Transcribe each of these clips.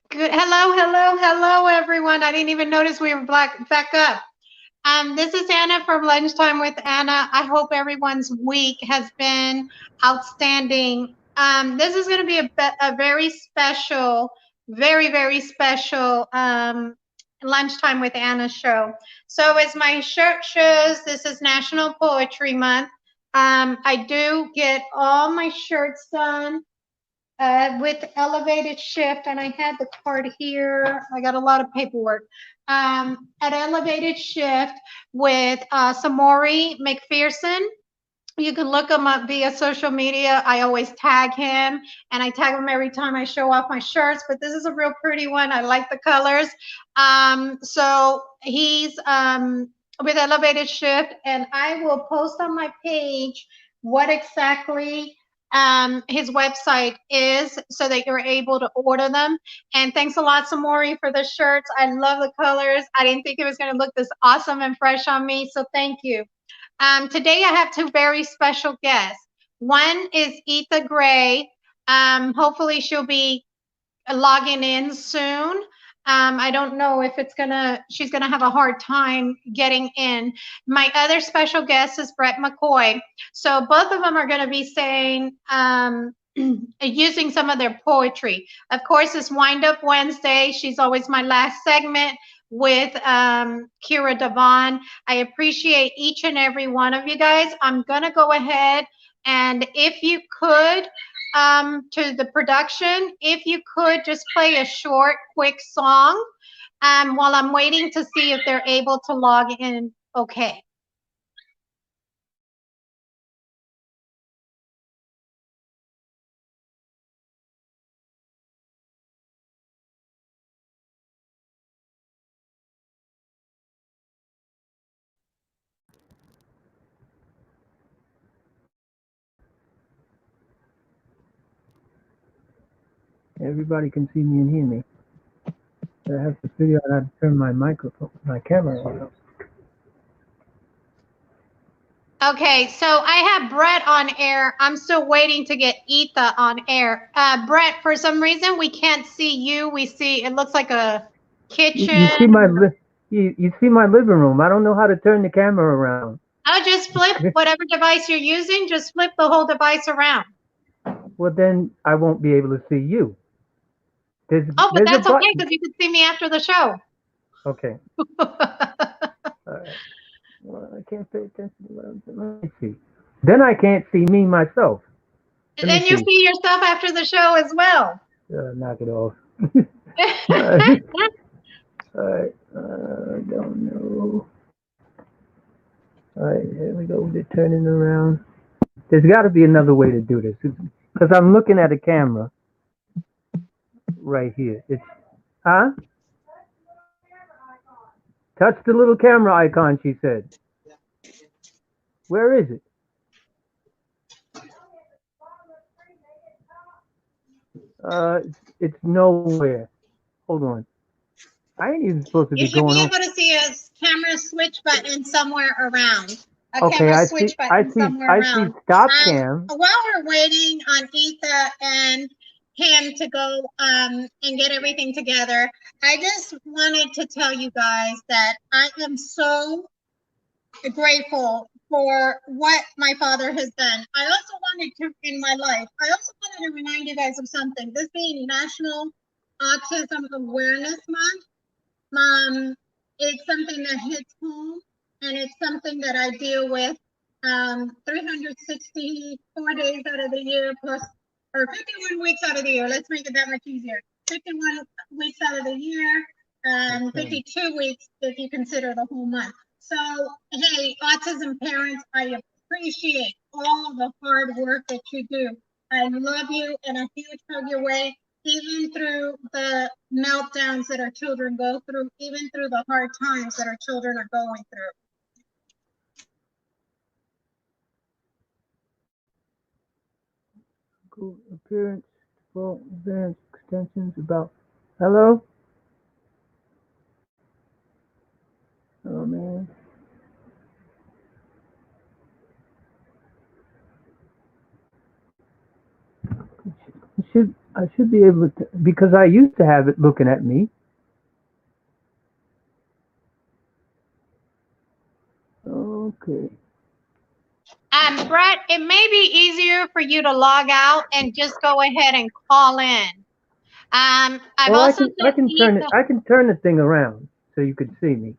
Good. Hello, hello, hello, everyone. I didn't even notice we were back up. This is Anna from Lunchtime with Anna. I hope everyone's week has been outstanding. This is going to be a very special, very special Lunchtime with Anna show. So, as my shirt shows, this is National Poetry Month. I do get all my shirts done with elevated shift, and I had the card here. I got a lot of paperwork. At elevated shift with Samori McPherson. You can look him up via social media. I always tag him, and I tag him every time I show off my shirts. But this is a real pretty one. I like the colors. So he's with elevated shift, and I will post on my page what exactly his website is so that you're able to order them. And thanks a lot, Samori, for the shirts. I love the colors. I didn't think it was going to look this awesome and fresh on me. So thank you. Today I have two very special guests. One is Etha Gray. Hopefully she'll be logging in soon. I don't know if she's gonna have a hard time getting in. My other special guest is Brett McCoy. So both of them are gonna be saying, using some of their poetry. Of course, it's Wind Up Wednesday. She's always my last segment with Kira Devon. I appreciate each and every one of you guys. I'm gonna go ahead and if you could, to the production, if you could just play a short, quick song while I'm waiting to see if they're able to log in okay. Everybody can see me and hear me. I have to figure out how to turn my microphone, my camera on. Okay, so I have Brett on air. I'm still waiting to get Etha on air. Brett, for some reason, we can't see you. We see, it looks like a You kitchen. see you see my living room. I don't know how to turn the camera around. Oh, just flip whatever device you're using, just flip the whole device around. Well, then I won't be able to see you. Oh, but There's a that's okay button. because you can see me after the show. Okay. All right. Well, I can't pay attention to what I'm doing. Let me see. Then I can't see me myself. Let me And you see. see yourself after the show as well. Knock it off. All right. All right. I don't know. All right. Here we go. They're turning around. There's got to be another way to do this because I'm looking at a camera right here. It's huh? Touch the little camera icon. She said. Where is it? It's nowhere. Hold on. I ain't even supposed to be You should going be on. able to see a camera switch button somewhere around. A Okay, camera switch button somewhere I see around. stop cam. While we're waiting on Etha and him to go and get everything together, I just wanted to tell you guys that I am so grateful for what my father has done. I also wanted to, in my life, I also wanted to remind you guys of something. This being National Autism Awareness Month, it's something that hits home, and it's something that I deal with 364 days out of the year plus, or 51 weeks out of the year. Let's make it that much easier. 51 weeks out of the year, 52 weeks if you consider the whole month. So, hey, autism parents, I appreciate all the hard work that you do. I love you, and a huge hug your way, even through the meltdowns that our children go through, even through the hard times that our children are going through. Cool appearance. Full events extensions about. Hello. Oh man. Should I should be able to because I used to have it looking at me. Okay. Brett, it may be easier for you to log out and just go ahead and call in. I've Well, also I sent can turn it. Ethan. I can turn the thing around so you can see me.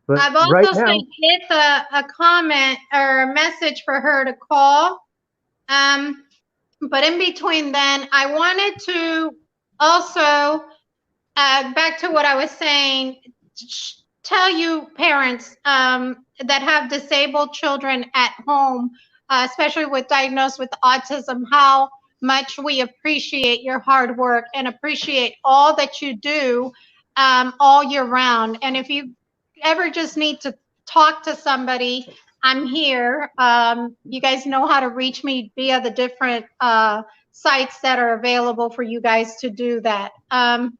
But I've right also now, sent Kit a comment or a message for her to call. Um, but in between then, I wanted to also back to what I was saying, tell you parents that have disabled children at home, especially with diagnosed with autism, how much we appreciate your hard work and appreciate all that you do all year round. And if you ever just need to talk to somebody, I'm here. You guys know how to reach me via the different sites that are available for you guys to do that. Um,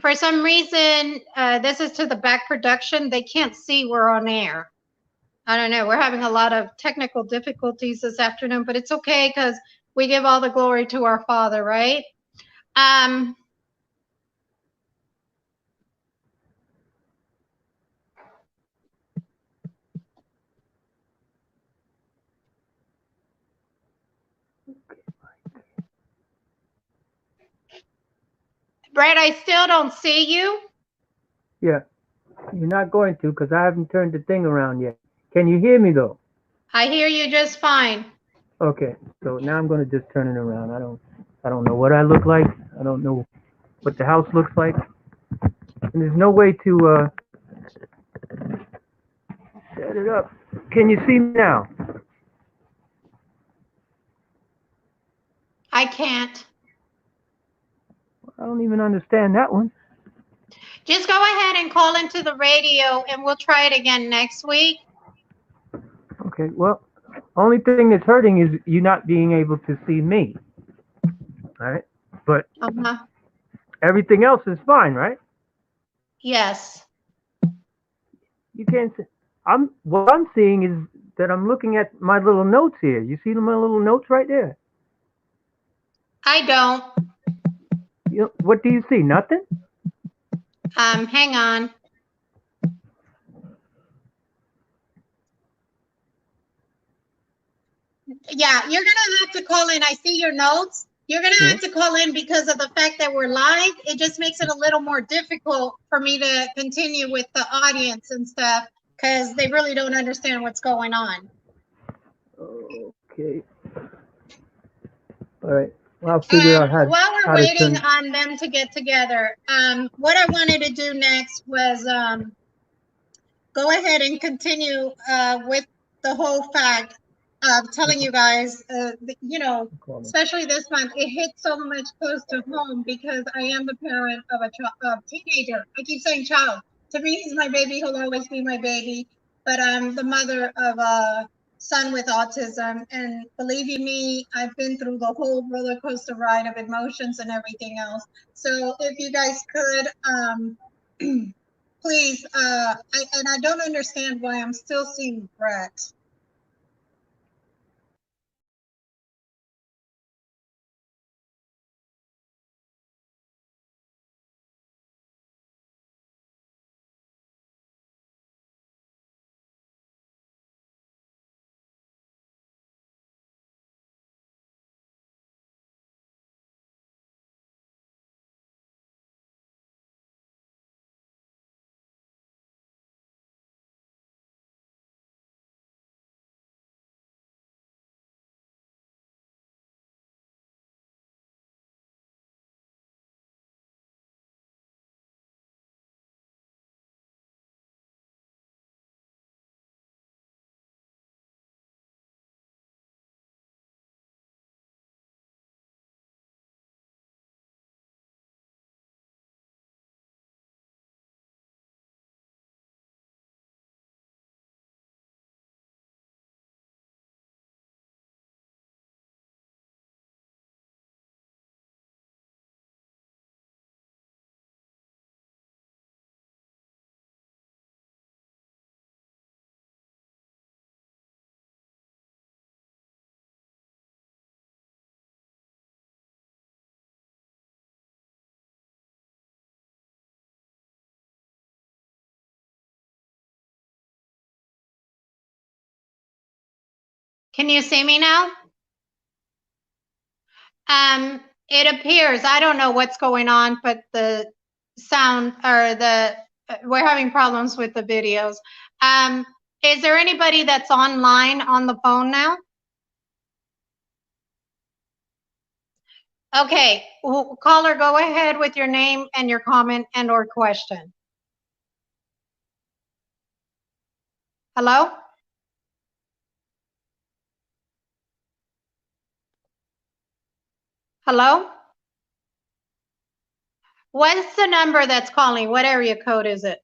for some reason, this is to the back production. They can't see we're on air. I don't know. We're having a lot of technical difficulties this afternoon, but it's okay because we give all the glory to our Father, right? Um, Brett, I still don't see you. yeah, you're not going to because I haven't turned the thing around yet. Can you hear me though? I hear you just fine. Okay, so now I'm going to just turn it around. I don't know what I look like. I don't know what the house looks like, and there's no way to set it up. Can you see me now? I can't. I don't even understand that one. Just go ahead and call into the radio and we'll try it again next week. Okay, well, only thing that's hurting is you not being able to see me. All right, but Uh-huh. everything else is fine, right? Yes. You can't see. What I'm seeing is that I'm looking at my little notes here. You see my little notes right there. I don't. What do you see? Nothing. Hang on. Yeah, you're gonna have to call in. I see your notes. You're gonna Yeah. have to call in because of the fact that we're live. It just makes it a little more difficult for me to continue with the audience and stuff because they really don't understand what's going on. Okay. All right. Well, I'll figure And out while we're how to waiting turn. on them to get together, what I wanted to do next was go ahead and continue with the whole fact of telling you guys, especially this month, it hits so much close to home because I am the parent of a teenager. I keep saying child. To me, he's my baby. He'll always be my baby. But I'm the mother of a son with autism. And believe you me, I've been through the whole roller coaster ride of emotions and everything else. So if you guys could, please, and I don't understand why I'm still seeing Brett. Can you see me now? It appears, I don't know what's going on, but the sound or we're having problems with the videos. Is there anybody that's online on the phone now? Okay, caller, go ahead with your name and your comment and or question. Hello? Hello? What's the number that's calling? What area code is it?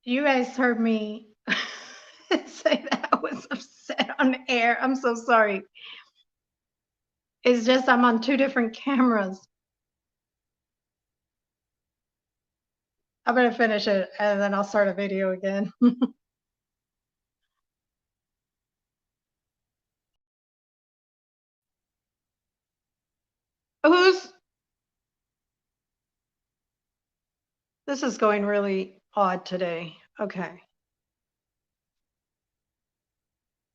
You guys heard me say that I was upset on air. I'm so sorry. It's just I'm on two different cameras. I'm gonna finish it and then I'll start a video again. This is going really odd today. Okay.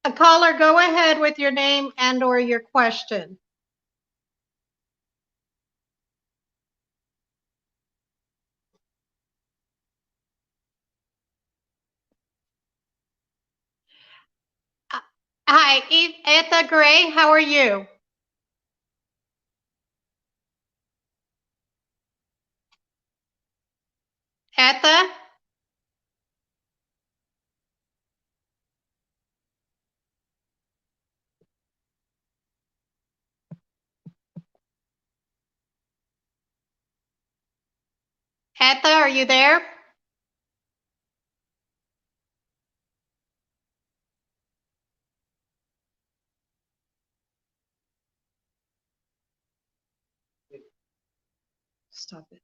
A caller, go ahead with your name and or your question. Hi, Etha Gray, how are you? Etha? Etha, are you there? Stop it.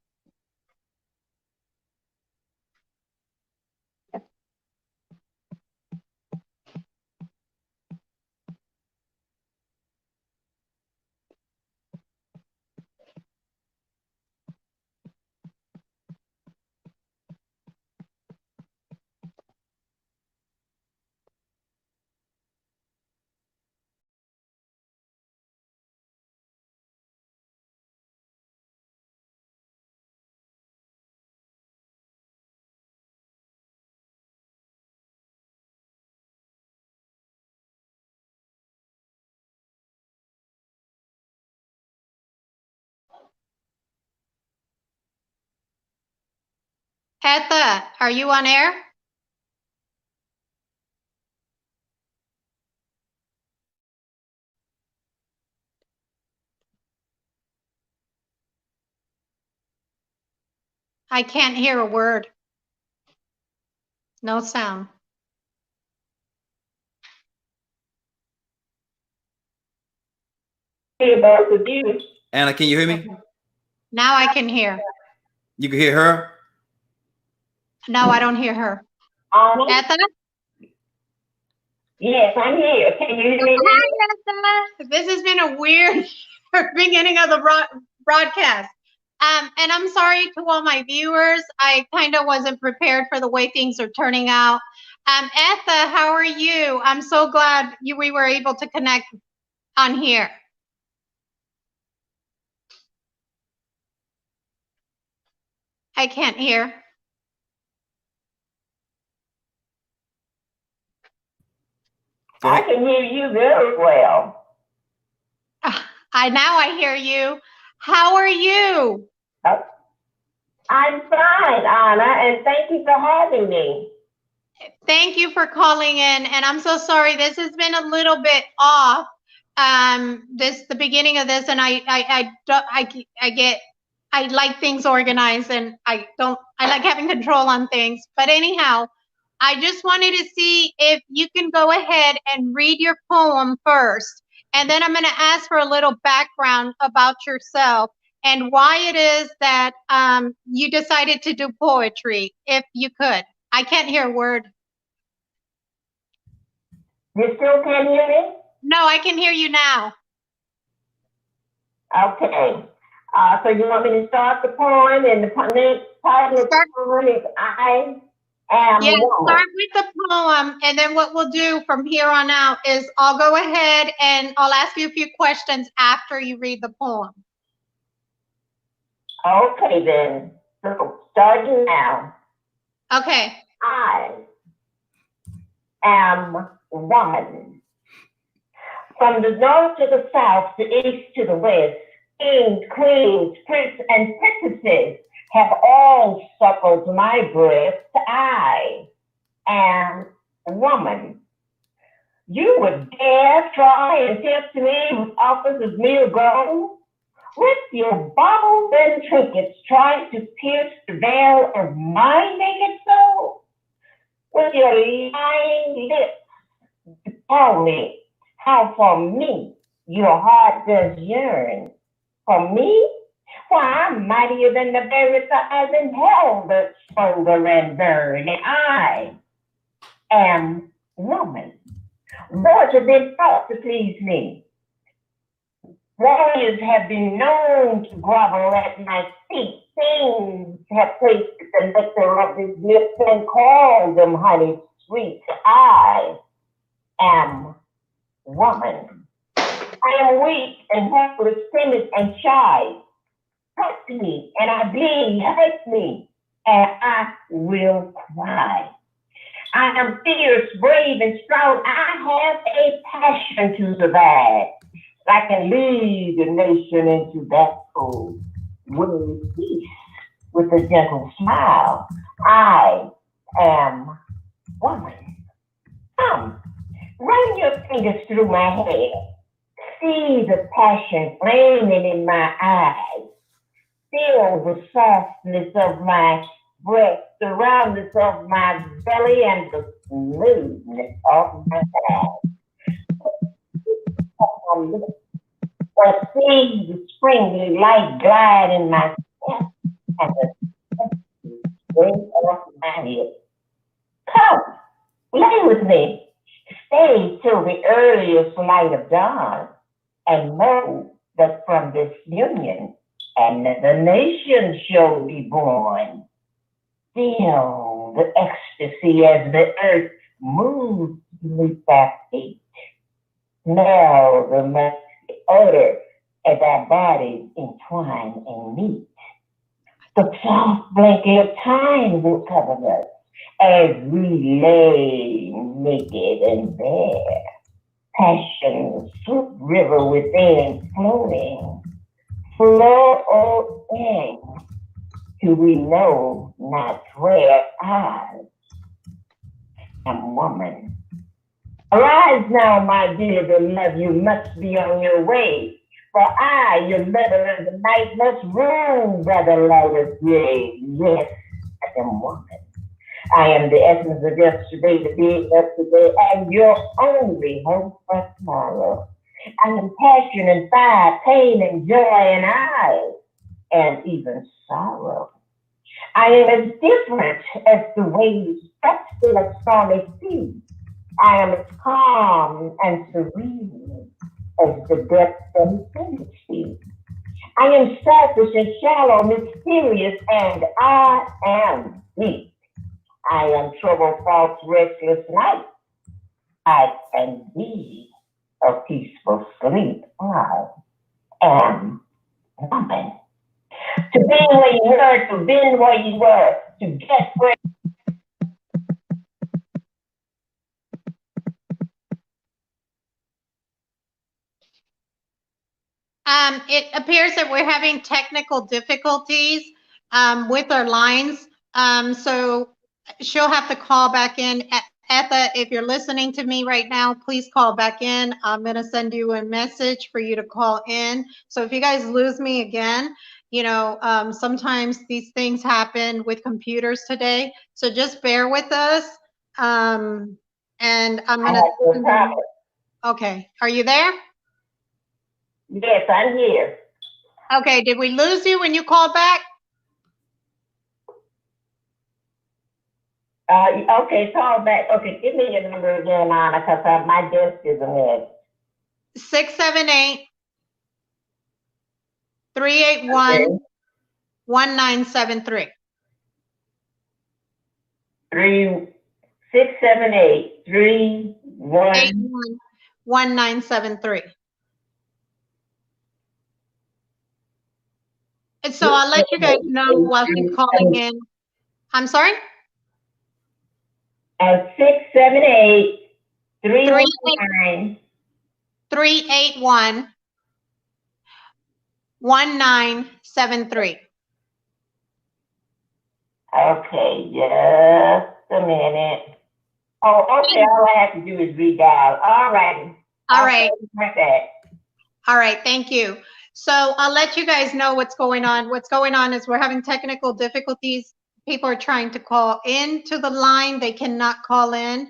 Etha, are you on air? I can't hear a word. No sound. Anna, can you hear me? Now I can hear. You can hear her? No, I don't hear her. Etha? Yes, I'm here. Can you hear me now? Hi, Etha. This has been a weird beginning of the broadcast. And I'm sorry to all my viewers. I kind of wasn't prepared for the way things are turning out. Etha, how are you? I'm so glad we were able to connect on here. I can't hear. I can hear you very well. Now I hear you. How are you? I'm fine, Anna, and thank you for having me. Thank you for calling in, and I'm so sorry. This has been a little bit off. The beginning of this, and I like things organized, and I like having control on things. But anyhow, I just wanted to see if you can go ahead and read your poem first, and then I'm going to ask for a little background about yourself and why it is that you decided to do poetry, if you could. I can't hear a word. You still can't hear me? No, I can hear you now. Okay. So you want me to start the poem, and the next part of the poem is I am Yeah, woman. start with the poem, and then what we'll do from here on out is I'll go ahead and I'll ask you a few questions after you read the poem. Okay then. So starting now. Okay. I am woman. From the north to the south, the east to the west, kings, queens, princes, and princesses have all suckled my breast. I am woman. You would dare try and tempt me with offers of mere gold? With your baubles and trinkets trying to pierce the veil of my naked soul? With your lying lips tell me how for me your heart does yearn. For me? Why, I'm mightier than the very thighs in hell that smolder and burn. And I am woman. Words have been thought to please me. Warriors have been known to grovel at my feet. Things have tasted the nectar of his lips and called them honey sweet. I am woman. I am weak and helpless, timid and shy. Touch me and I bleed, hurt me and I will cry. I am fierce, brave, and strong. I have a passion to survive. I can lead a nation into battle, winning peace with a gentle smile. I am woman. Come, run your fingers through my hair. See the passion flaming in my eyes. Feel the softness of my breast, the roundness of my belly, and the smoothness of my thighs. Or see the springly light glide in my chest and the spring off my head. Come, play with me. Stay till the earliest light of dawn, and know that from this union another nation shall be born. Feel the ecstasy as the earth moves beneath our feet. Smell the musky odor as our bodies entwine and meet. The soft blanket of time will cover us as we lay naked and bare. Passion, swift river within, flowing, flowing, till we know not where. I am woman. Arise now, my dear beloved, you must be on your way. For I, your lover of the night, must roam by the light of day. Yes, I am woman. I am the essence of yesterday, the being of today, and your only hope for tomorrow. I am passion and fire, pain and joy and eyes, and even sorrow. I am as different as the waves touched in a stormy sea. I am as calm and serene as the depths of infinity. I am selfish and shallow, mysterious, and I am deep. I am troubled, false, restless night. I can be a peaceful sleep. I am woman. To be where you were, to bend where you were, to get where. It appears that we're having technical difficulties with our lines. So she'll have to call back in. Etha, if you're listening to me right now, please call back in. I'm going to send you a message for you to call in. So if you guys lose me again, you know, sometimes these things happen with computers today. So just bear with us. And I'm going to. Okay. Are you there? Yes, I'm here. Okay, did we lose you when you called back? Okay, call back. Okay, give me your number again, Anna, because my desk is a mess. 678 381 Okay. 1973. 678-31. 1973. And so I'll let you guys know while she's calling in. I'm sorry? At 678-319. 381 1973. Okay, just a minute. Oh, okay. All I have to do is redial. All right. All right. Like that. All right. Thank you. So I'll let you guys know what's going on. What's going on is we're having technical difficulties. People are trying to call into the line. They cannot call in.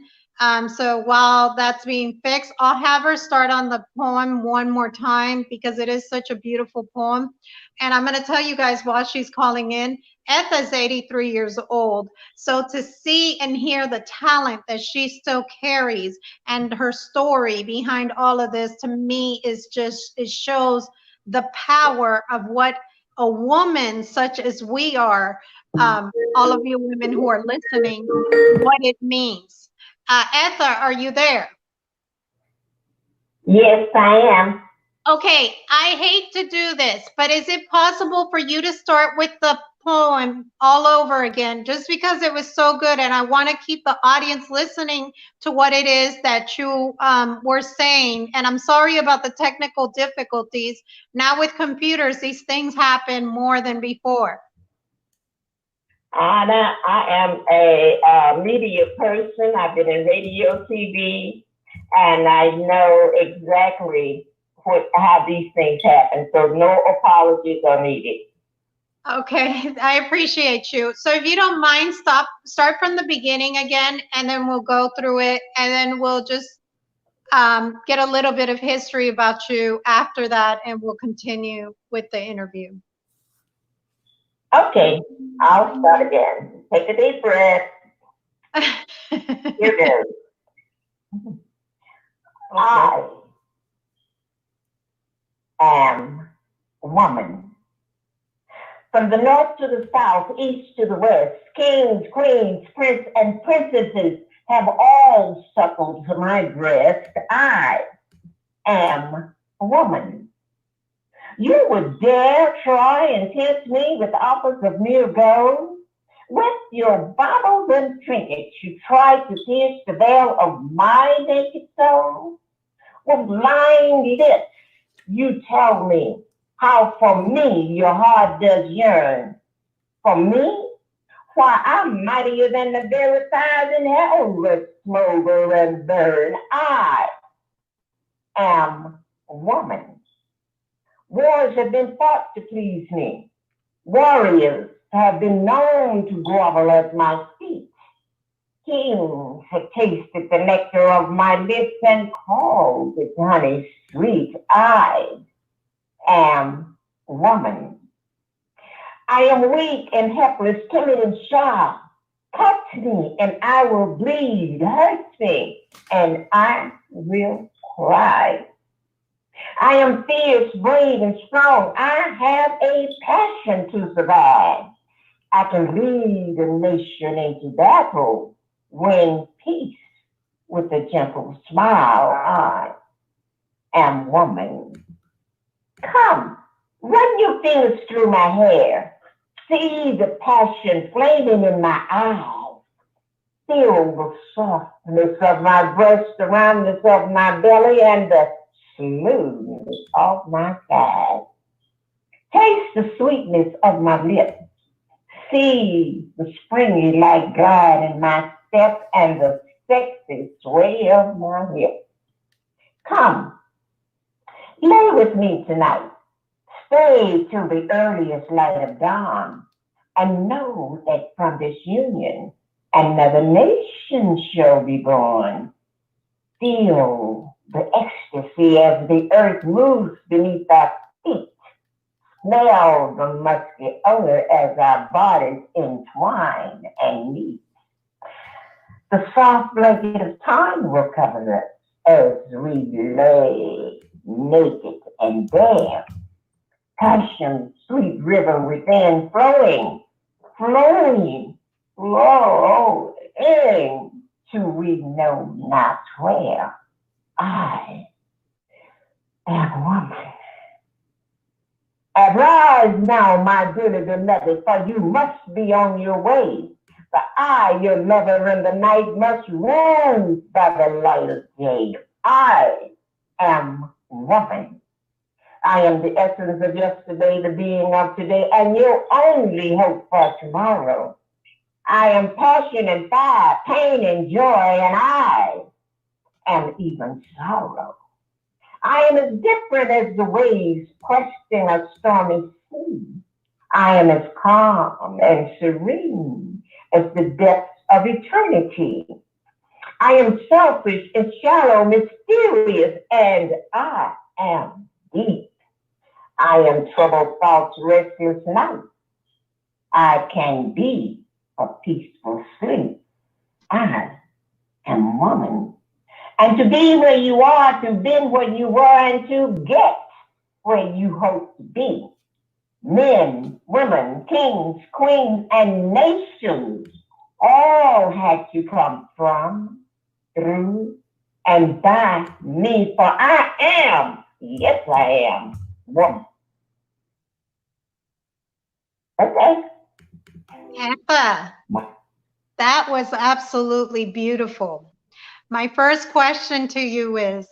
So while that's being fixed, I'll have her start on the poem one more time because it is such a beautiful poem. And I'm going to tell you guys while she's calling in, Etha's 83 years old. So to see and hear the talent that she still carries and her story behind all of this, to me, is just, it shows the power of what a woman such as we are, all of you women who are listening, what it means. Etha, are you there? Yes, I am. Okay, I hate to do this, but is it possible for you to start with the poem all over again, just because it was so good, and I want to keep the audience listening to what it is that you were saying. And I'm sorry about the technical difficulties. Now with computers, these things happen more than before. Anna, I am a media person. I've been in radio, TV, and I know exactly how these things happen. So no apologies are needed. Okay, I appreciate you. So if you don't mind, start from the beginning again, and then we'll go through it, and then we'll just get a little bit of history about you after that, and we'll continue with the interview. Okay, I'll start again. Take a deep breath. Here goes. I am woman. From the north to the south, east to the west, kings, queens, prince, and princesses have all suckled to my breast. I am a woman. You would dare try and tempt me with offers of mere gold? With your baubles and trinkets, you try to pierce the veil of my naked soul? With lying lips, you tell me how for me your heart does yearn. For me? Why, I'm mightier than the very fires in hell that smolder and burn. I am a woman. Wars have been fought to please me. Warriors have been known to grovel at my feet. Kings have tasted the nectar of my lips and called it honey sweet. I am woman. I am weak and helpless, timid and shy. Touch me and I will bleed. Hurt me and I will cry. I am fierce, brave, and strong. I have a passion to survive. I can lead a nation into battle, win peace with a gentle smile. I am woman. Come, run your fingers through my hair. See the passion flaming in my eyes. Feel the softness of my breast, the roundness of my belly, and the smoothness of my thighs. Taste the sweetness of my lips. See the springy light glide in my step and the sexy sway of my hips. Come, lay with me tonight. Stay till the earliest light of dawn, and know that from this union another nation shall be born. Feel the ecstasy as the earth moves beneath our feet. Smell the musky odor as our bodies entwine and meet. The soft blanket of time will cover us as we lay naked and bare. Passion, sweet river within, flowing, flowing, flowing, till we know not where. I am woman. Arise now, my dearly beloved, for you must be on your way. For I, your lover in the night, must rise by the light of day. I am woman. I am the essence of yesterday, the being of today, and your only hope for tomorrow. I am passion and fire, pain and joy, and I am even sorrow. I am as different as the waves cresting a stormy sea. I am as calm and serene as the depths of eternity. I am selfish and shallow, mysterious, and I am deep. I am troubled thoughts, restless nights. I can be a peaceful sleep. I am woman. And to be where you are, to be where you were, and to get where you hope to be. Men, women, kings, queens, and nations all had to come from, through, and by me, for I am, yes I am, woman. Okay? Etha, that was absolutely beautiful. My first question to you is,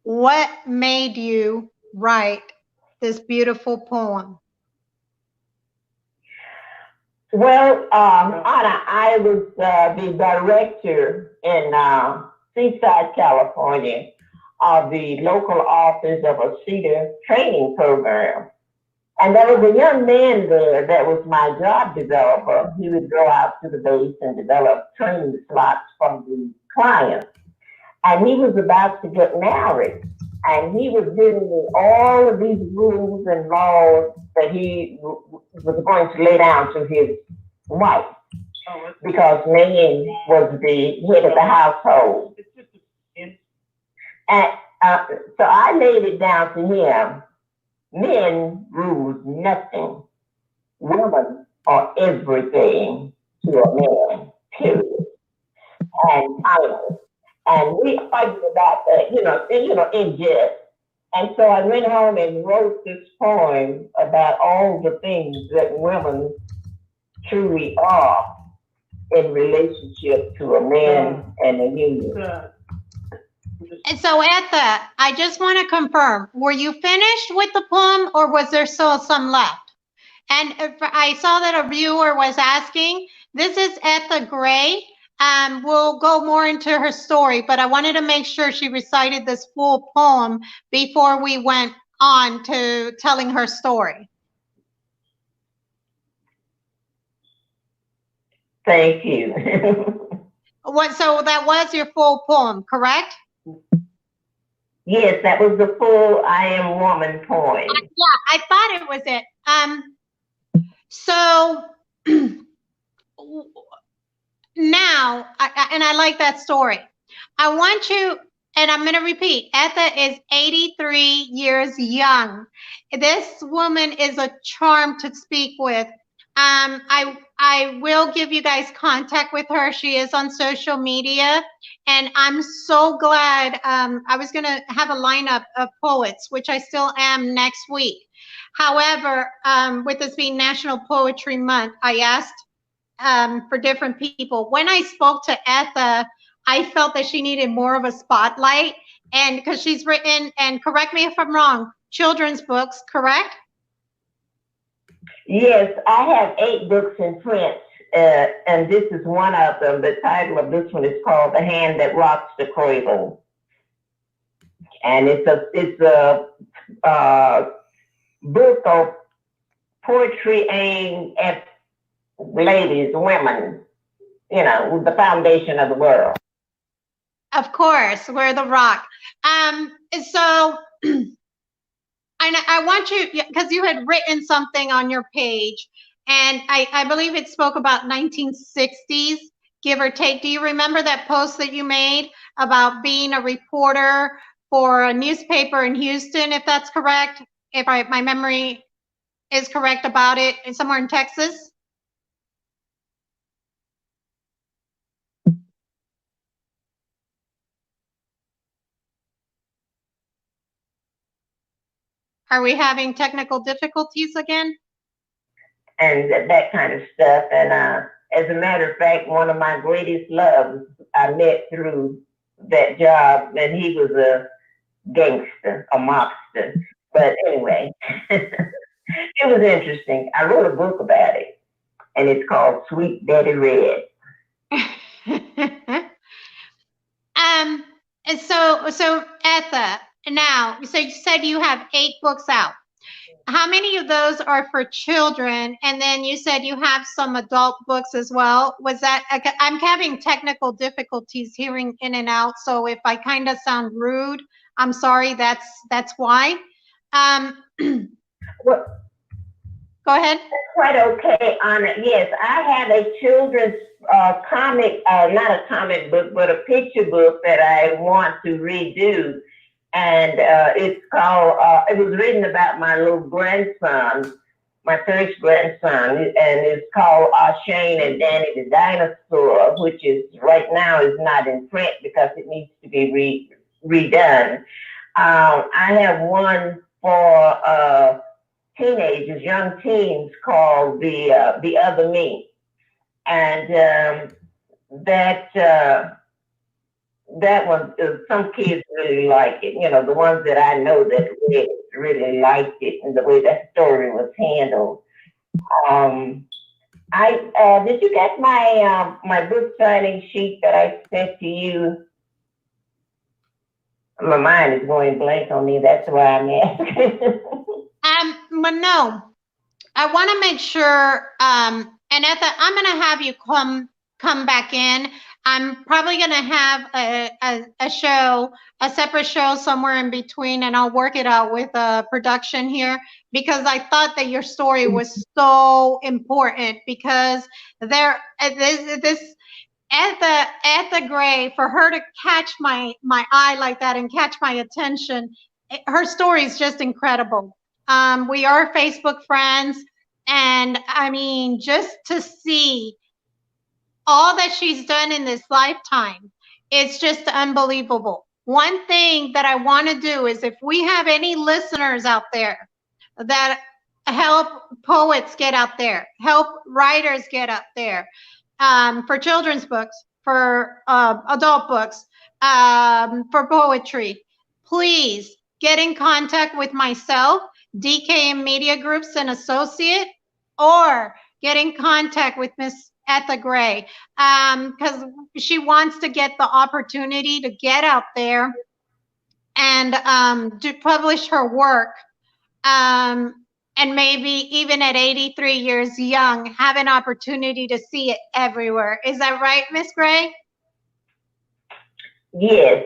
what made you write this beautiful poem? Well, Anna, I was the director in Seaside, California, of the local office of a CETA training program. And there was a young man there that was my job developer. He would go out to the base and develop training slots from the clients. And he was about to get married. And he was giving me all of these rules and laws that he was going to lay down to his wife. Because man was the head of the household. And so I laid it down to him. Men rule nothing. Women are everything to a man, period. And final. And we argued about that, in jest. And so I went home and wrote this poem about all the things that women truly are in relationship to a man and a union. And so, Etha, I just want to confirm, were you finished with the poem or was there still some left? And I saw that a viewer was asking, this is Etha Gray. We'll go more into her story, but I wanted to make sure she recited this full poem before we went on to telling her story. Thank you. So that was your full poem, correct? Yes, that was the full I Am Woman poem. Yeah, I thought it was it. So now, and I like that story. I want you, and I'm going to repeat, Etha is 83 years young. This woman is a charm to speak with. I will give you guys contact with her. She is on social media, and I'm so glad. I was going to have a lineup of poets, which I still am next week. However, with this being National Poetry Month, I asked for different people. When I spoke to Etha, I felt that she needed more of a spotlight, and because she's written, and correct me if I'm wrong, children's books, correct? Yes, I have 8 books in print, and this is one of them. The title of this one is called The Hand That Rocks the Cradle. And it's a book of poetry aimed at ladies, women, the foundation of the world. Of course, we're the rock. So, and I want you, because you had written something on your page, and I believe it spoke about 1960s, give or take. Do you remember that post that you made about being a reporter for a newspaper in Houston, if that's correct? If my memory is correct about it, and somewhere in Texas? Are we having technical difficulties again? And that kind of stuff. And as a matter of fact, one of my greatest loves I met through that job, and he was a gangster, a mobster. But anyway, it was interesting. I wrote a book about it, and it's called Sweet Daddy Red. And so Etha, now, so you said you have 8 books out. How many of those are for children? And then you said you have some adult books as well. Was that, I'm having technical difficulties hearing in and out. So if I kind of sound rude, I'm sorry, that's why. Well, go ahead. That's quite okay, Anna. Yes, I have a children's comic, not a comic book, but a picture book that I want to redo. And it's called, it was written about my little grandson, my first grandson, and it's called Shane and Danny the Dinosaur, which is right now is not in print because it needs to be redone. I have one for teenagers, young teens, called the Other Me, and that one, some kids really like it. You know, the ones that I know that really liked it, and the way that story was handled. I did you get my my book signing sheet that I sent to you? My mind is going blank on me. That's why I'm asking. But no, I want to make sure, and Etha, I'm going to have you come back in. I'm probably going to have a show, a separate show somewhere in between, and I'll work it out with production here, because I thought that your story was so important, because this Etha Gray, for her to catch my eye like that and catch my attention, her story is just incredible. We are Facebook friends, and I mean, just to see all that she's done in this lifetime, it's just unbelievable. One thing that I want to do is, if we have any listeners out there that help poets get out there, help writers get out there, for children's books, for adult books, for poetry, please get in contact with myself, DKM Media Groups and Associate, or get in contact with Miss Etha Gray, because she wants to get the opportunity to get out there and to publish her work, and maybe even at 83 years young, have an opportunity to see it everywhere. Is that right, Miss Gray? Yes,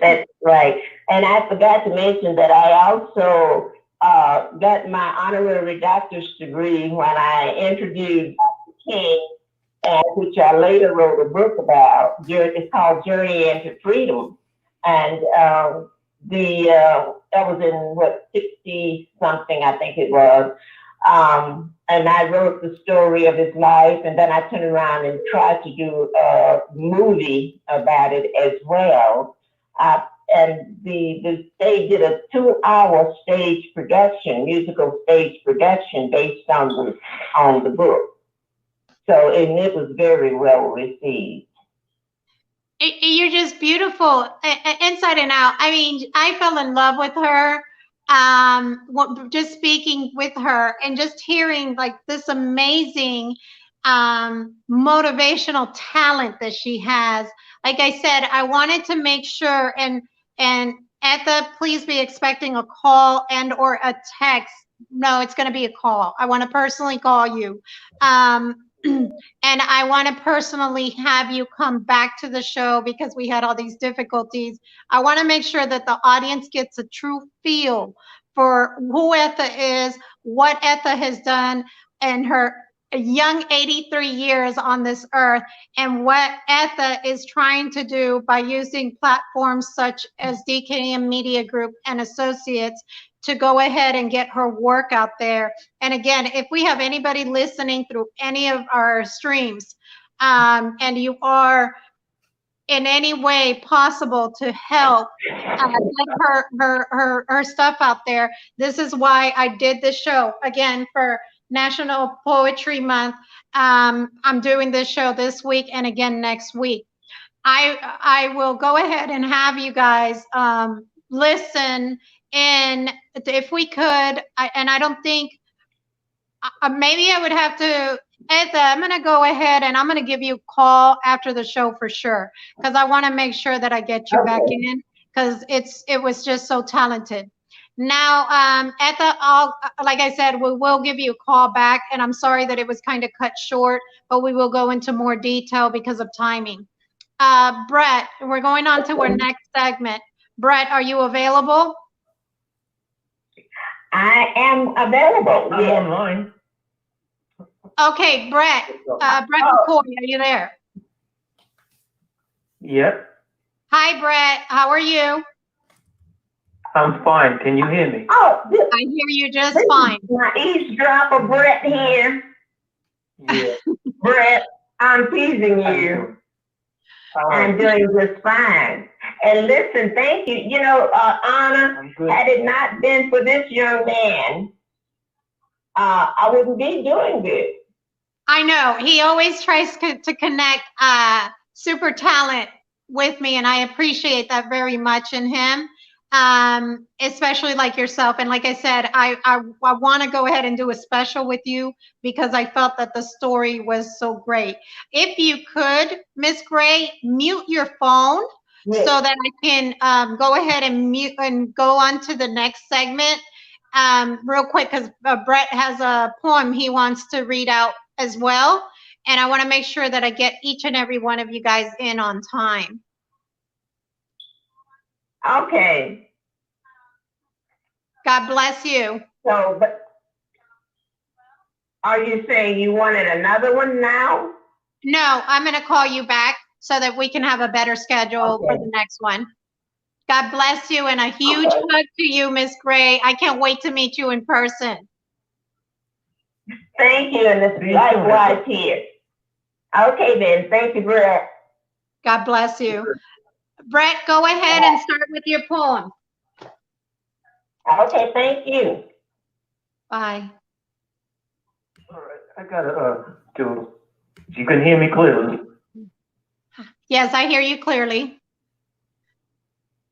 that's right. And I forgot to mention that I also got my honorary doctor's degree when I interviewed Dr. King, which I later wrote a book about. It's called Journey into Freedom. And that was in 60 something, I think it was. And I wrote the story of his life, and then I turned around and tried to do a movie about it as well. And they did a 2-hour stage production, musical stage production, based on the book. So, and it was very well received. You're just beautiful inside and out. I mean, I fell in love with her, just speaking with her and just hearing like this amazing motivational talent that she has. Like I said, I wanted to make sure, and Etha, please be expecting a call and or a text. No, it's going to be a call. I want to personally call you. And I want to personally have you come back to the show, because we had all these difficulties. I want to make sure that the audience gets a true feel for who Etha is, what Etha has done, and her a young 83 years on this earth, and what Etha is trying to do by using platforms such as DKM Media Group and Associates to go ahead and get her work out there. And again, if we have anybody listening through any of our streams, and you are in any way possible to help get her stuff out there, this is why I did this show again for National Poetry Month. I'm doing this show this week and again next week. I will go ahead and have you guys listen in if we could. And I don't think maybe I would have to. Etha, I'm going to go ahead and I'm going to give you a call after the show for sure, because I want to make sure that I get you back in, because it was just so talented. Now, Etha, like I said, we will give you a call back, and I'm sorry that it was kind of cut short, but we will go into more detail because of timing. Brett, we're going on to our next segment. Brett, are you available? I am available. I'm online. Okay, Brett. Brett McCoy, are you there? Yep. Hi, Brett. How are you? I'm fine. Can you hear me? Oh, I hear you just fine. My eavesdropper Brett here. Yeah. Brett, I'm teasing you. I'm doing just fine. And listen, thank you. You know, Anna, had it not been for this young man, I wouldn't be doing this. I know. He always tries to connect super talent with me, and I appreciate that very much in him, especially like yourself. And like I said, I want to go ahead and do a special with you because I felt that the story was so great. If you could, Miss Gray, mute your phone so that I can go ahead and mute and go on to the next segment real quick, because Brett has a poem he wants to read out as well. And I want to make sure that I get each and every one of you guys in on time. Okay. God bless you. So, but are you saying you wanted another one now? No, I'm going to call you back so that we can have a better schedule for the next one. God bless you, and a huge hug to you, Miss Gray. I can't wait to meet you in person. Thank you, and it's likewise here. Okay, then. Thank you, Brett. God bless you. Brett, go ahead and start with your poem. Okay, thank you. Bye. All right. I got to do. You can hear me clearly. Yes, I hear you clearly.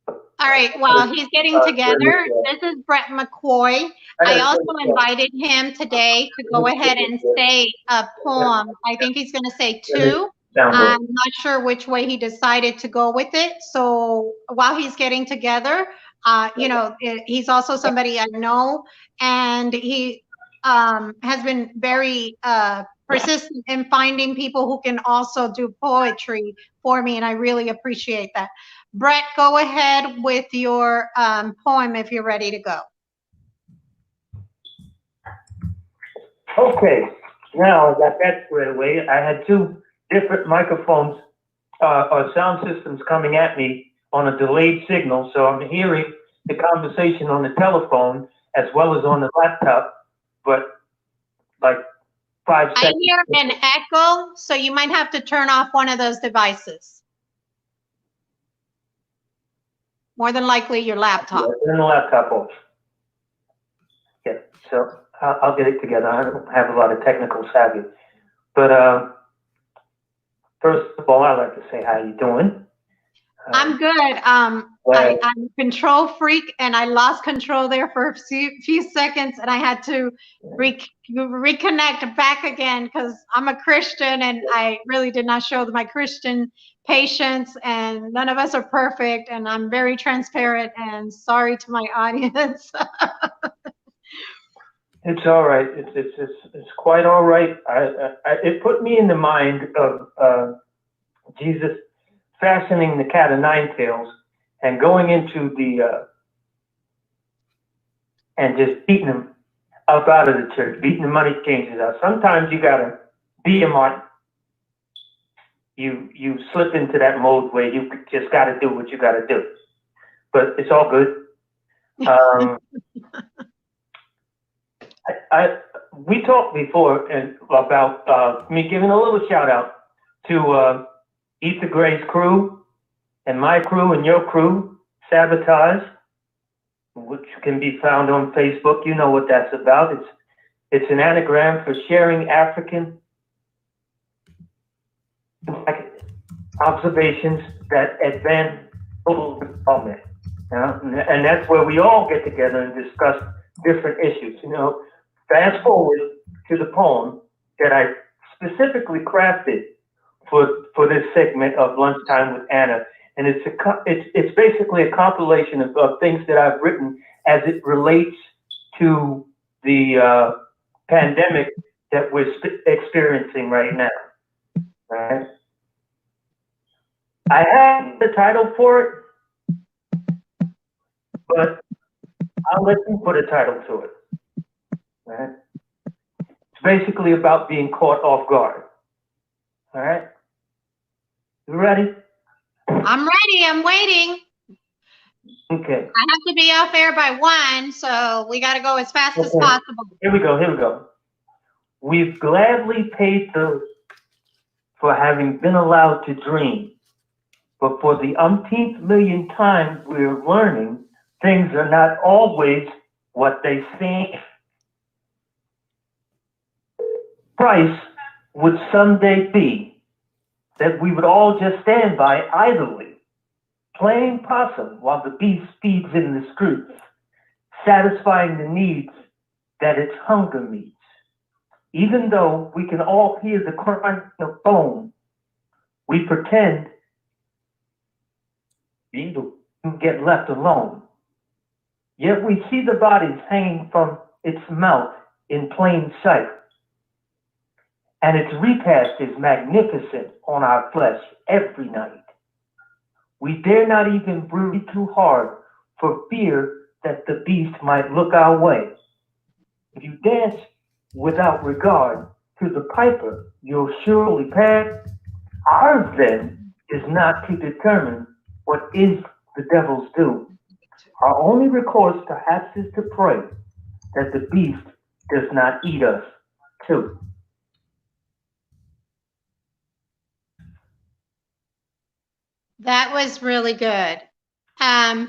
All right, well, he's getting together. This is Brett McCoy. I also invited him today to go ahead and say a poem. I think he's going to say two. I'm not sure which way he decided to go with it. So while he's getting together, you know, he's also somebody I know, and he has been very persistent in finding people who can also do poetry for me, and I really appreciate that. Brett, go ahead with your poem if you're ready to go. Okay, now I got that squared away. I had two different microphones or sound systems coming at me on a delayed signal, so I'm hearing the conversation on the telephone as well as on the laptop, but like 5 seconds. I hear an echo, so you might have to turn off one of those devices. More than likely your laptop. Yeah, turn the laptop off. Yeah, so I'll get it together. I don't have a lot of technical savvy. But first of all, I'd like to say how you doing. I'm good. I'm a control freak, and I lost control there for a few seconds, and I had to reconnect back again because I'm a Christian, and I really did not show my Christian patience, and none of us are perfect, and I'm very transparent, and sorry to my audience. It's all right. It's quite all right. It put me in the mind of Jesus fastening the cat of nine tails and going into the and just beating him up out of the church, beating the money changers out. Sometimes you gotta be a martyr. You slip into that mode where you just gotta do what you gotta do. But it's all good. We talked before and about me giving a little shout out to Ether Gray's crew and my crew and your crew, Sabotage, which can be found on Facebook. You know what that's about. It's an anagram for sharing African observations that advance global development. And that's where we all get together and discuss different issues. Fast forward to the poem that I specifically crafted for this segment of Lunchtime with Anna, and it's basically a compilation of things that I've written as it relates to the pandemic that we're experiencing right now. Right? I have the title for it, but I'll let you put a title to it. Right? It's basically about being caught off guard. All right? You ready? I'm ready. I'm waiting. Okay. I have to be off air by 1, so we got to go as fast as possible. Here we go. We've gladly paid for having been allowed to dream. But for the umpteenth million time, we're learning things are not always what they seem. Price would someday be that we would all just stand by idly, playing possum while the beast feeds in the streets, satisfying the needs that its hunger meets. Even though we can all hear the crunch of bone, we pretend to get left alone. Yet we see the bodies hanging from its mouth in plain sight. And its repast is magnificent on our flesh every night. We dare not even breathe too hard for fear that the beast might look our way. If you dance without regard to the piper, you'll surely pass. Ours then is not to determine what is the devil's doom. Our only recourse perhaps is to pray that the beast does not eat us too. That was really good. That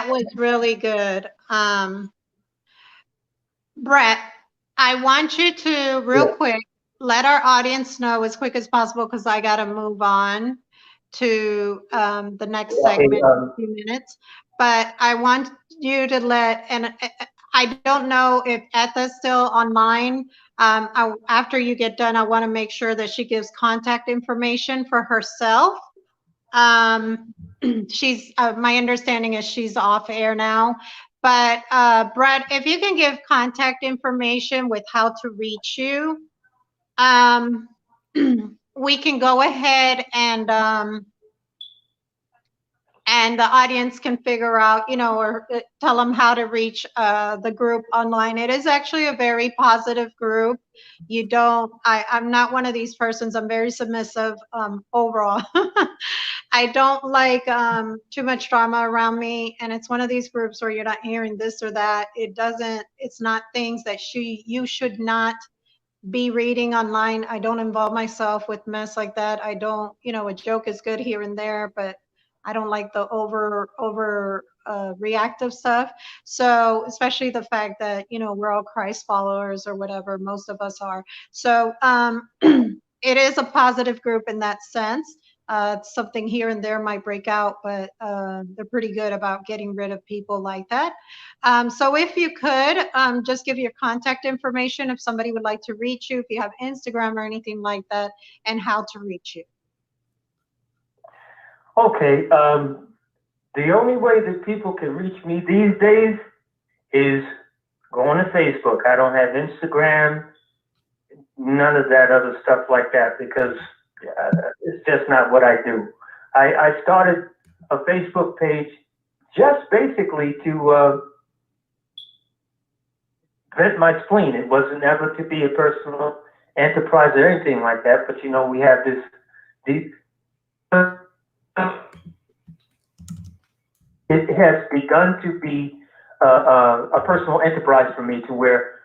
was really good. Brett, I want you to real quick let our audience know as quick as possible, because I got to move on to the next segment in a few minutes. But I want you to and I don't know if Etha's still online. After you get done, I want to make sure that she gives contact information for herself. She's my understanding is she's off air now. But Brett, if you can give contact information with how to reach you, we can go ahead and the audience can figure out, or tell them how to reach the group online. It is actually a very positive group. I'm not one of these persons. I'm very submissive overall. I don't like too much drama around me. And it's one of these groups where you're not hearing this or that. It's not things that you should not be reading online. I don't involve myself with mess like that. I don't, a joke is good here and there, but I don't like the over reactive stuff. So especially the fact that, we're all Christ followers or whatever, most of us are. So it is a positive group in that sense. Something here and there might break out, but they're pretty good about getting rid of people like that. So if you could just give your contact information if somebody would like to reach you, if you have Instagram or anything like that, and how to reach you. Okay. The only way that people can reach me these days is going to Facebook. I don't have Instagram, none of that other stuff like that, because it's just not what I do. I started a Facebook page just basically to vent my spleen. It wasn't ever to be a personal enterprise or anything like that. But you know, we have this deep. It has begun to be a personal enterprise for me, to where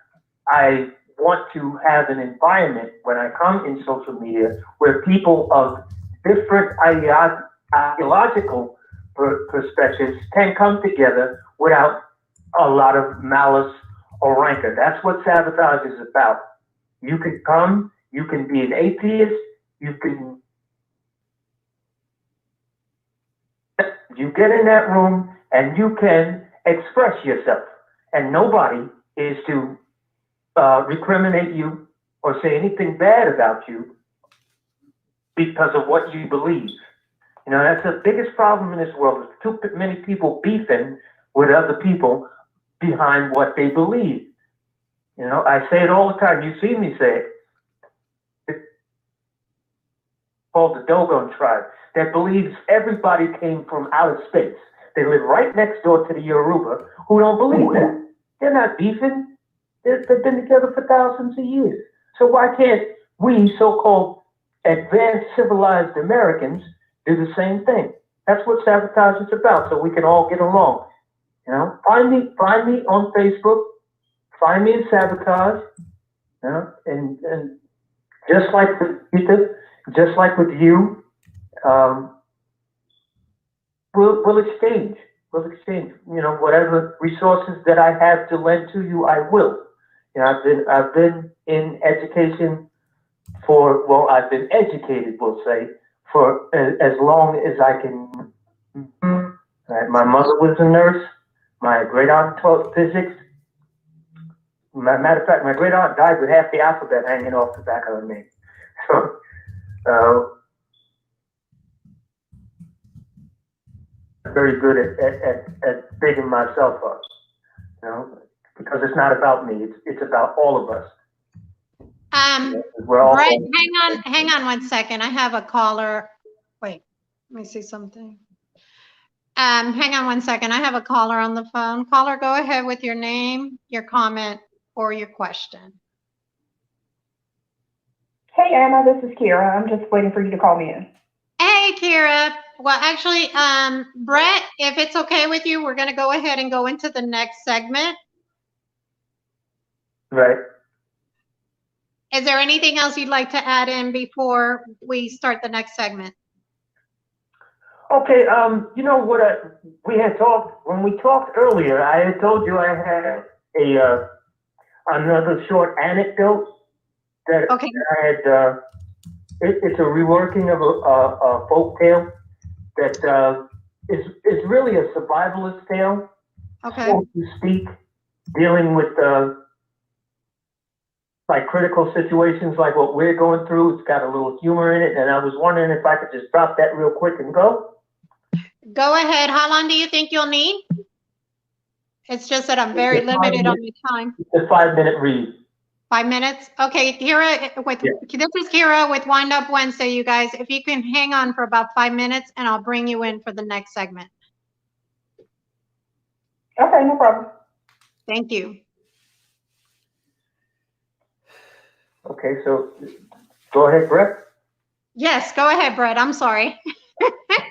I want to have an environment when I come in social media where people of different ideological perspectives can come together without a lot of malice or rancor. That's what sabotage is about. You can come, you can be an atheist, you get in that room and you can express yourself, and nobody is to recriminate you or say anything bad about you because of what you believe. You know, that's the biggest problem in this world. There's too many people beefing with other people behind what they believe. You know, I say it all the time. You see me say it. It's called the Dogon tribe that believes everybody came from outer space. They live right next door to the Yoruba, who don't believe that. They're not beefing. They've been together for thousands of years. So why can't we, so-called advanced civilized Americans, do the same thing? That's what sabotage is about, so we can all get along. You know, find me on Facebook, find me in Sabotage, you know, and just like with Peter, just like with you, we'll exchange. We'll exchange. You know, whatever resources that I have to lend to you, I will. You know, I've been in education for, well, I've been educated, we'll say, for as long as I can. Right? My mother was a nurse. My great aunt taught physics. Matter of fact, my great aunt died with half the alphabet hanging off the back of her name. So, very good at bigging myself up, you know, because it's not about me. It's about all of us. Brett, hang on 1 second. I have a caller. Wait, let me see something. Hang on 1 second. I have a caller on the phone. Caller, go ahead with your name, your comment, or your question. Hey, Anna, this is Kira. I'm just waiting for you to call me in. Hey, Kira. Well, actually, Brett, if it's okay with you, we're going to go ahead and go into the next segment. Right. Is there anything else you'd like to add in before we start the next segment? Okay, you know what, we had talked, when we talked earlier, I had told you I had another short anecdote that I had, it's a reworking of a folk tale that is really a survivalist tale, so to speak, dealing with like critical situations like what we're going through. It's got a little humor in it, and I was wondering if I could just drop that real quick and go. Go ahead. How long do you think you'll need? It's just that I'm very limited on the time. It's a 5-minute read. 5 minutes? Okay, Kira, this is Kira with Wind Up Wednesday, you guys. If you can hang on for about 5 minutes, and I'll bring you in for the next segment. Okay, no problem. Thank you. Okay, so go ahead, Brett. Yes, go ahead, Brett. I'm sorry.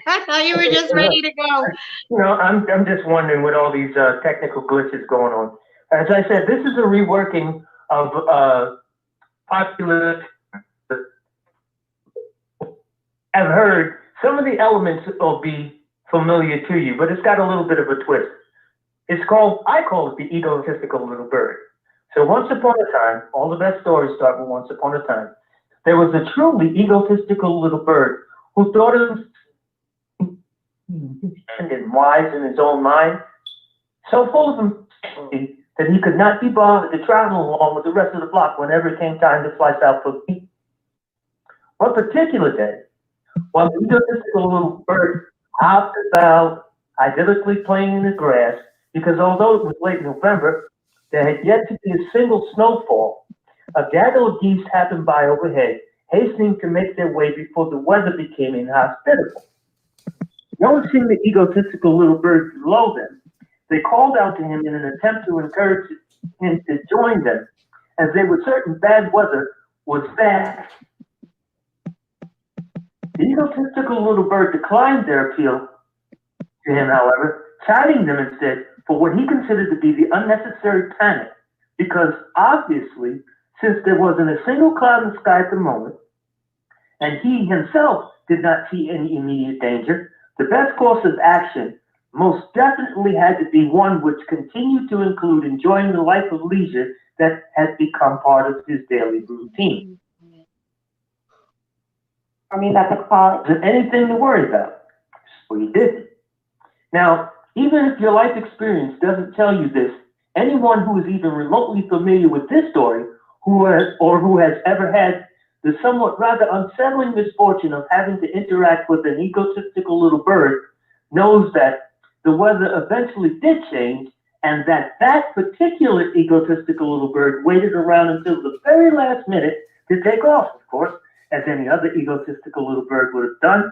I thought you were just ready to go. You know, I'm just wondering with all these technical glitches going on. As I said, this is a reworking of popular. I've heard some of the elements will be familiar to you, but it's got a little bit of a twist. It's called, I call it the egotistical little bird. So once upon a time, all the best stories start with once upon a time. There was a truly egotistical little bird who thought of himself and wise in his own mind, so full of himself that he could not be bothered to travel along with the rest of the flock whenever it came time to fly south for meat. One particular day, while the egotistical little bird hopped about, idyllically playing in the grass, because although it was late November, there had yet to be a single snowfall, a gaggle of geese happened by overhead, hastening to make their way before the weather became inhospitable. Noticing the egotistical little bird below them, they called out to him in an attempt to encourage him to join them, as they were certain bad weather was fast. The egotistical little bird declined their appeal to him, however, chiding them instead for what he considered to be the unnecessary panic, because obviously, since there wasn't a single cloud in the sky at the moment, and he himself did not see any immediate danger, the best course of action most definitely had to be one which continued to include enjoying the life of leisure that had become part of his daily routine. I mean, that's a quality. Wasn't anything to worry about, so he didn't. Now, even if your life experience doesn't tell you this, anyone who is even remotely familiar with this story, who has ever had the somewhat rather unsettling misfortune of having to interact with an egotistical little bird, knows that the weather eventually did change, and that particular egotistical little bird waited around until the very last minute to take off, of course, as any other egotistical little bird would have done.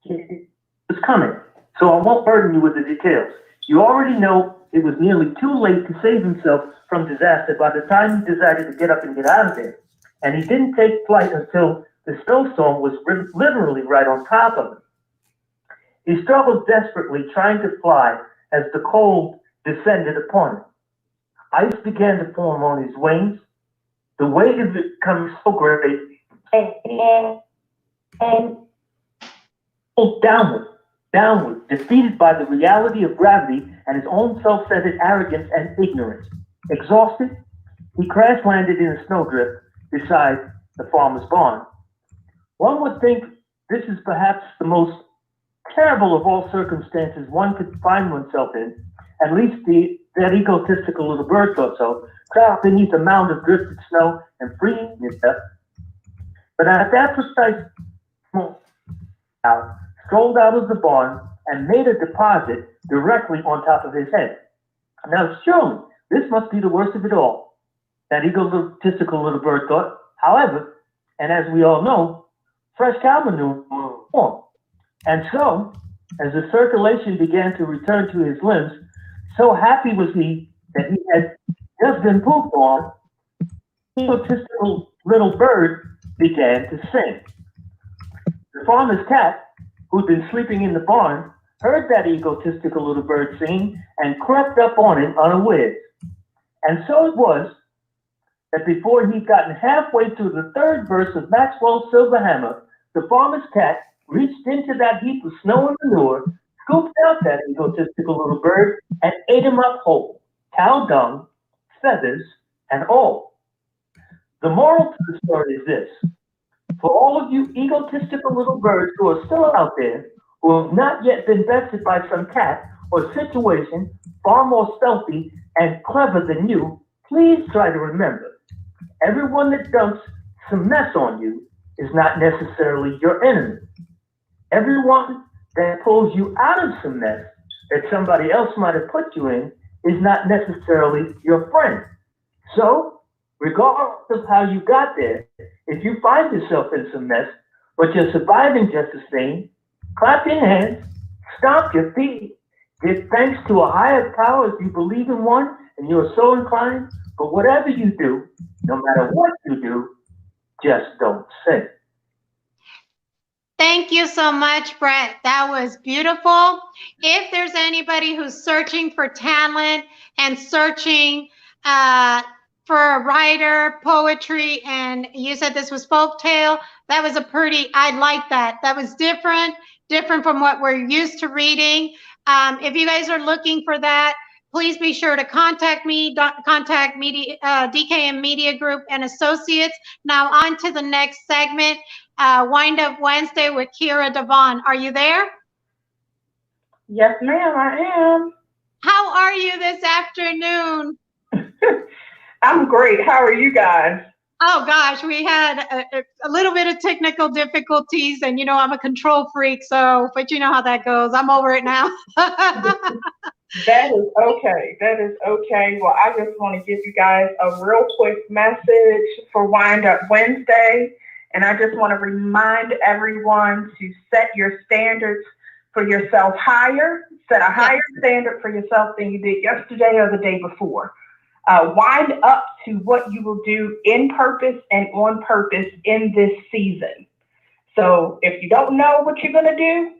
It was coming, so I won't burden you with the details. You already know it was nearly too late to save himself from disaster by the time he decided to get up and get out of there. And he didn't take flight until the snowstorm was literally right on top of him. He struggled desperately trying to fly as the cold descended upon him. Ice began to form on his wings. The weight of it became so great and pulled downward, defeated by the reality of gravity and his own self-centered arrogance and ignorance. Exhausted, he crash-landed in a snowdrift beside the farmer's barn. One would think this is perhaps the most terrible of all circumstances one could find oneself in. At least that egotistical little bird thought so, trapped beneath a mound of drifted snow and freezing to death. But at that precise moment, strolled out of the barn and made a deposit directly on top of his head. Now, surely, this must be the worst of it all, that egotistical little bird thought. However, and as we all know, fresh cow manure was formed. And so, as the circulation began to return to his limbs, so happy was he that he had just been pooped on, the egotistical little bird began to sing. The farmer's cat, who'd been sleeping in the barn, heard that egotistical little bird sing and crept up on him unawares. And so it was that before he'd gotten halfway through the third verse of Maxwell's Silver Hammer, the farmer's cat reached into that heap of snow and manure, scooped out that egotistical little bird, and ate him up whole, cow dung, feathers, and all. The moral to the story is this: for all of you egotistical little birds who are still out there, who have not yet been bested by some cat or situation far more stealthy and clever than you, please try to remember, everyone that dumps some mess on you is not necessarily your enemy. Everyone that pulls you out of some mess that somebody else might have put you in is not necessarily your friend. So, regardless of how you got there, if you find yourself in some mess, but you're surviving just the same, clap your hands, stomp your feet, give thanks to a higher power if you believe in one and you are so inclined. But whatever you do, no matter what you do, just don't sin. Thank you so much, Brett. That was beautiful. If there's anybody who's searching for talent and searching for a writer, poetry, and you said this was folktale, that was I like that. That was different from what we're used to reading. If you guys are looking for that, please be sure to contact me, contact media, DKM Media Group and Associates. Now on to the next segment, Wind Up Wednesday with Kira Devon. Are you there? Yes, ma'am, I am. How are you this afternoon? I'm great. How are you guys? Oh gosh, we had a little bit of technical difficulties, and you know I'm a control freak, but you know how that goes. I'm over it now. That is okay. That is okay. Well, I just want to give you guys a real quick message for Wind Up Wednesday. And I just want to remind everyone to set your standards for yourself higher, set a higher standard for yourself than you did yesterday or the day before. Wind up to what you will do in purpose and on purpose in this season. So if you don't know what you're going to do,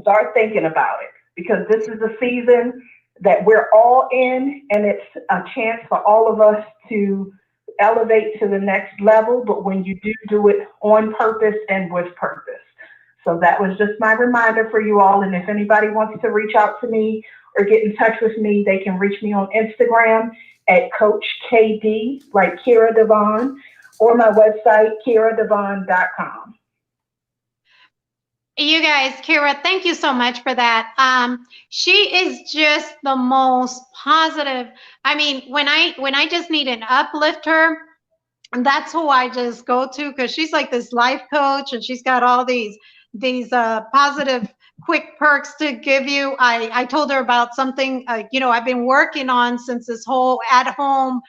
start thinking about it, because this is a season that we're all in, and it's a chance for all of us to elevate to the next level. But when you do it on purpose and with purpose. So that was just my reminder for you all. And if anybody wants to reach out to me or get in touch with me, they can reach me on Instagram at Coach KD, like Kira Devon, or my website, kiradevon.com. You guys, Kira, thank you so much for that. She is just the most positive. I mean, when I just need an uplifter, that's who I just go to, because she's like this life coach, and she's got all these positive quick perks to give you. I told her about something I've been working on since this whole at-home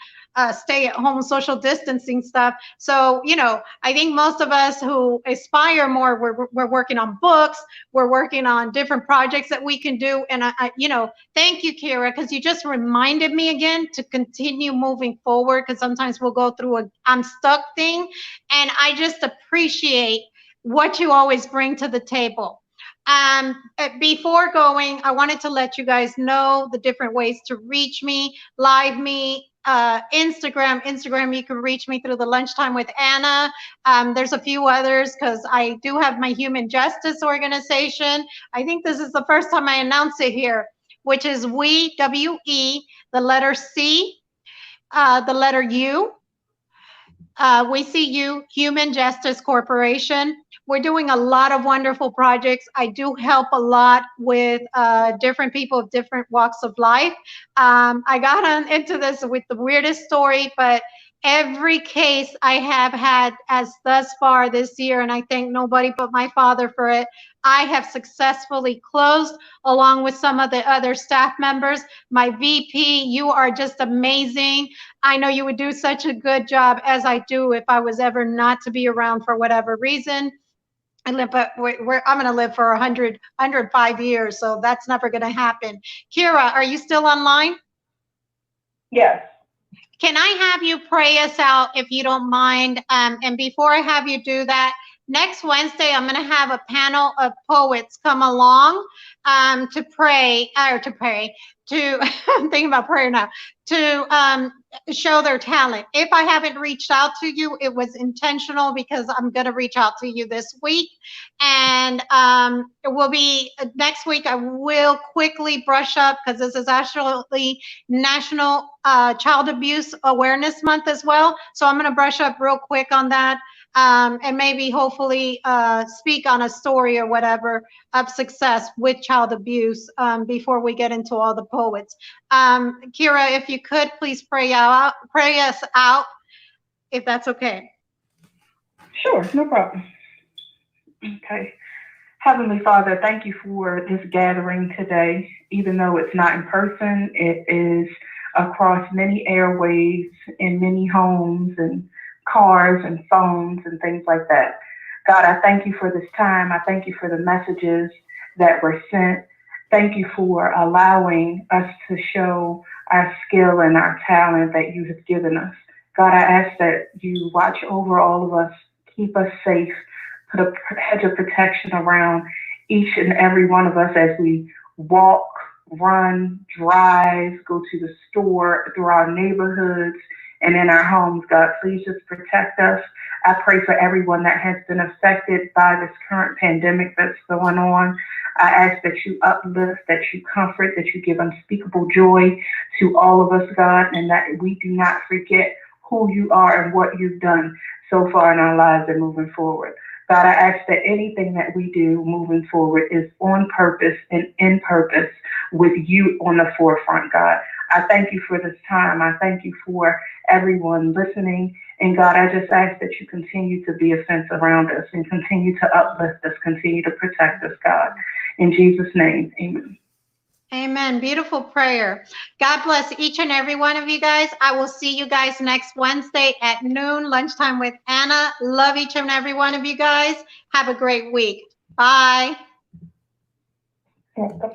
stay-at-home social distancing stuff. So I think most of us who aspire more, we're working on books, we're working on different projects that we can do. And thank you, Kira, because you just reminded me again to continue moving forward, because sometimes we'll go through a I'm stuck thing, and I just appreciate what you always bring to the table. Before going, I wanted to let you guys know the different ways to reach me, live me, Instagram, you can reach me through the Lunchtime with Anna. There's a few others, because I do have my human justice organization. I think this is the first time I announce it here, which is WE, W-E, the letter C, the letter U. We see you, Human Justice Corporation. We're doing a lot of wonderful projects. I do help a lot with different people of different walks of life. I got into this with the weirdest story, but every case I have had as thus far this year, and I thank nobody but my father for it, I have successfully closed, along with some of the other staff members. My VP, you are just amazing. I know you would do such a good job, as I do, if I was ever not to be around for whatever reason. But I'm going to live for 105 years, so that's never going to happen. Kira, are you still online? Yes. Can I have you pray us out, if you don't mind? And before I have you do that, next Wednesday, I'm going to have a panel of poets come along I'm thinking about prayer now, to show their talent. If I haven't reached out to you, it was intentional, because I'm going to reach out to you this week. And it will be next week. I will quickly brush up, because this is actually National Child Abuse Awareness Month as well. So I'm going to brush up real quick on that. And maybe hopefully speak on a story or whatever of success with child abuse before we get into all the poets. Kira, if you could please pray us out, if that's okay. Sure, no problem. Okay. Heavenly Father, thank you for this gathering today. Even though it's not in person, it is across many airways, in many homes and cars and phones and things like that. God, I thank you for this time. I thank you for the messages that were sent. Thank you for allowing us to show our skill and our talent that you have given us. God, I ask that you watch over all of us, keep us safe, put a hedge of protection around each and every one of us as we walk, run, drive, go to the store, through our neighborhoods, and in our homes. God, please just protect us. I pray for everyone that has been affected by this current pandemic that's going on. I ask that you uplift, that you comfort, that you give unspeakable joy to all of us, God, and that we do not forget who you are and what you've done so far in our lives and moving forward. God, I ask that anything that we do moving forward is on purpose and in purpose with you on the forefront, God. I thank you for this time. I thank you for everyone listening. And God, I just ask that you continue to be a fence around us and continue to uplift us, continue to protect us, God. In Jesus' name, amen. Amen. Beautiful prayer. God bless each and every one of you guys. I will see you guys next Wednesday at noon, Lunchtime with Anna. Love each and every one of you guys. Have a great week. Bye. Welcome.